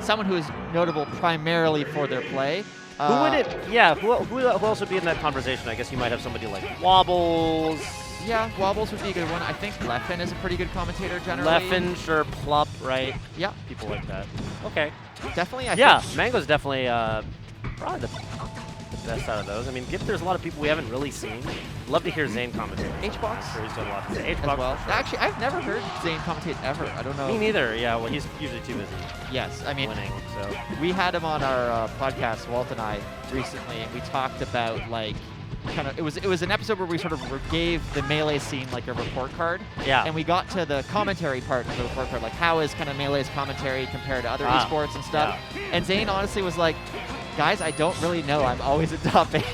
someone who is notable primarily for their play. Who would it? Yeah, who else would be in that conversation? I guess you might have somebody like Wobbles. Yeah, Wobbles would be a good one. I think Leffen is a pretty good commentator generally. Leffen, sure, Plup, right? Yeah. People like that. Okay. Definitely, I think. Mango's definitely probably the best out of those. I mean, there's a lot of people we haven't really seen. Love to hear Zane commentate. H-Box. Sure, he's done a lot to say. As H-Box. well. Sure. Actually, I've never heard Zane commentate ever. I don't know. Me neither. Yeah, well, he's usually too busy. Yes, I mean, winning. So we had him on our podcast, Walt and I, recently, and we talked about like. It was an episode where we sort of gave the Melee scene like a report card. Yeah. And we got to the commentary part of the report card, like how is kind of Melee's commentary compared to other esports and stuff. Yeah. And Zane honestly was like, guys, I don't really know. I'm always at top 8.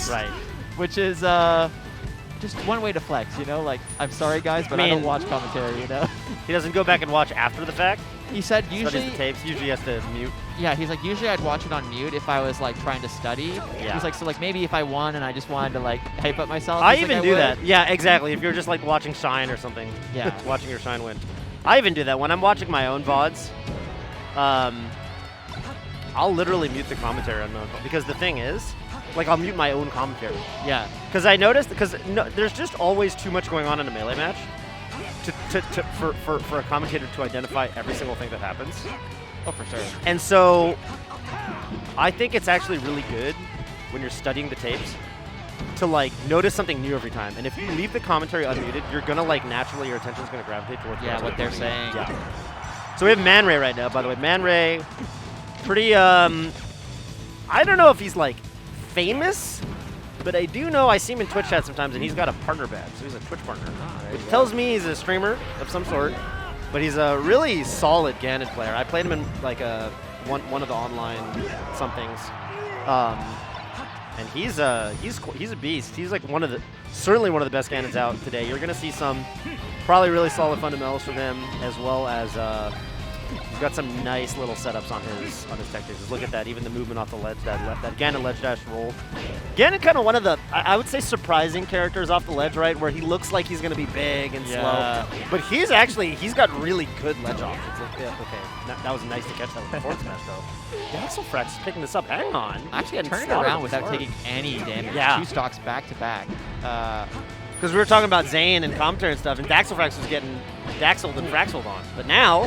Right. Which is just one way to flex, you know? Like, I'm sorry, guys, but I don't watch commentary, you know? He doesn't go back and watch after the fact? He said usually... Studies the tapes. Usually he has to mute. Yeah, he's like, usually I'd watch it on mute if I was, like, trying to study. Yeah. He's like, so, like, maybe if I won and I just wanted to, like, hype up myself. I even do that. Yeah, exactly. If you're just, like, watching Shine or something. Yeah. Watching your Shine win. I even do that. When I'm watching my own VODs, I'll literally mute the commentary on my own. Because the thing is, like, I'll mute my own commentary. Yeah. Because I noticed, there's just always too much going on in a Melee match for a commentator to identify every single thing that happens. Oh, for sure. And so I think it's actually really good when you're studying the tapes to, like, notice something new every time. And if you leave the commentary unmuted, you're going to, like, naturally your attention's going to gravitate towards what they're saying. Yeah. So we have ManRay right now, by the way. ManRay, pretty, I don't know if he's, like, famous, but I do know I see him in Twitch chat sometimes, and he's got a partner badge, so he's a Twitch partner. Which tells me he's a streamer of some sort, but he's a really solid Ganon player. I played him in, like, one of the online somethings, and he's a beast. He's like certainly one of the best Ganons out today. You're gonna see some probably really solid fundamentals from him, as well as he's got some nice little setups on his tactics. Look at that, even the movement off the ledge, that Ganon ledge dash roll. Ganon kind of one of the, I would say, surprising characters off the ledge, right, where he looks like he's gonna be big and slow, but he's got really good ledge options. Like, that was nice to catch that with the forward smash though. Daxelfrax is picking this up. Hang on. Actually, turning it around without taking any damage. Yeah. 2 stocks back to back. Because we were talking about Zane and commentary and stuff, and Daxelfrax was getting Daxeled and Fraxeled on, but now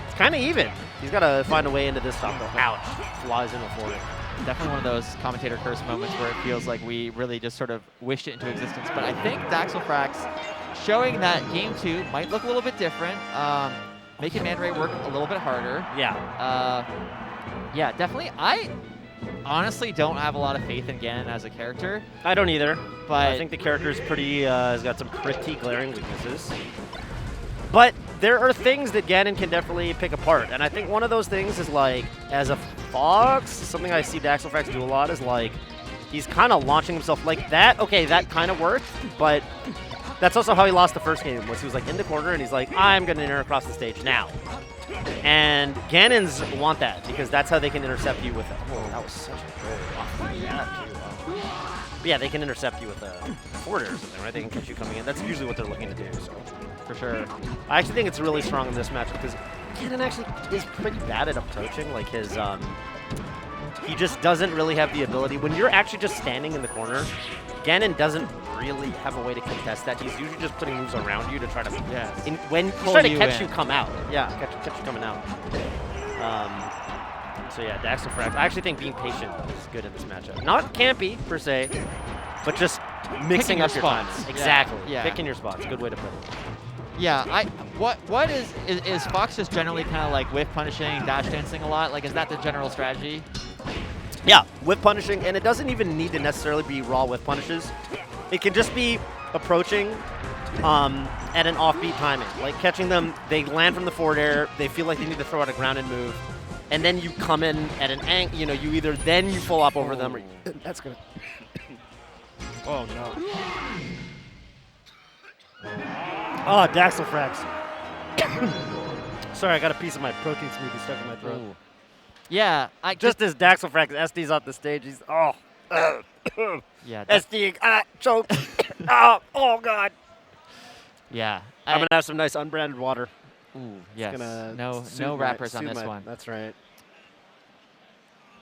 it's kind of even. He's got to find a way into this stock though. Ouch. Flies in before it. Definitely one of those commentator curse moments where it feels like we really just sort of wished it into existence. But I think Daxelfrax showing that game 2 might look a little bit different, making ManRay work a little bit harder. Yeah. Yeah, definitely. I honestly don't have a lot of faith in Ganon as a character. I don't either. But I think the character is pretty, has got some pretty glaring weaknesses. But there are things that Ganon can definitely pick apart. And I think one of those things is, like, as a Fox, something I see Daxelfrax do a lot is, like, he's kind of launching himself like that. Okay, that kind of worked, but that's also how he lost the first game, was he was, like, in the corner and he's like, I'm going to enter across the stage now. And Ganons want that because that's how they can intercept you with a... Oh, that was such a good... Yeah, they can intercept you with a forward or something, right? They can catch you coming in. That's usually what they're looking to do, so... For sure. I actually think it's really strong in this match because Ganon actually is pretty bad at approaching. Like, his... he just doesn't really have the ability. When you're actually just standing in the corner, Ganon doesn't really have a way to contest that. He's usually just putting moves around you to try to... Yes. When he's trying to catch you come out. Yeah, catch you coming out. So yeah, Daxelfrax. I actually think being patient is good in this matchup. Not campy, per se, but just mixing up your spots. times. Exactly. Yeah. Picking your spots. Good way to put it. Yeah, what is Fox just generally kind of like whiff punishing, dash dancing a lot? Like, is that the general strategy? Yeah, whiff punishing, and it doesn't even need to necessarily be raw whiff punishes. It can just be approaching at an offbeat timing, like catching them. They land from the forward air. They feel like they need to throw out a grounded move, and then you come in at an angle. You know, you either then you full up over them, or that's good. Oh no. Oh, Daxelfrax. Sorry, I got a piece of my protein smoothie stuck in my throat. Ooh. Yeah, just as Daxelfrax SD's off the stage, he's yeah. SD choke. oh God. Yeah. I'm gonna have some nice unbranded water. Ooh, yes. No no wrappers on this one. That's right.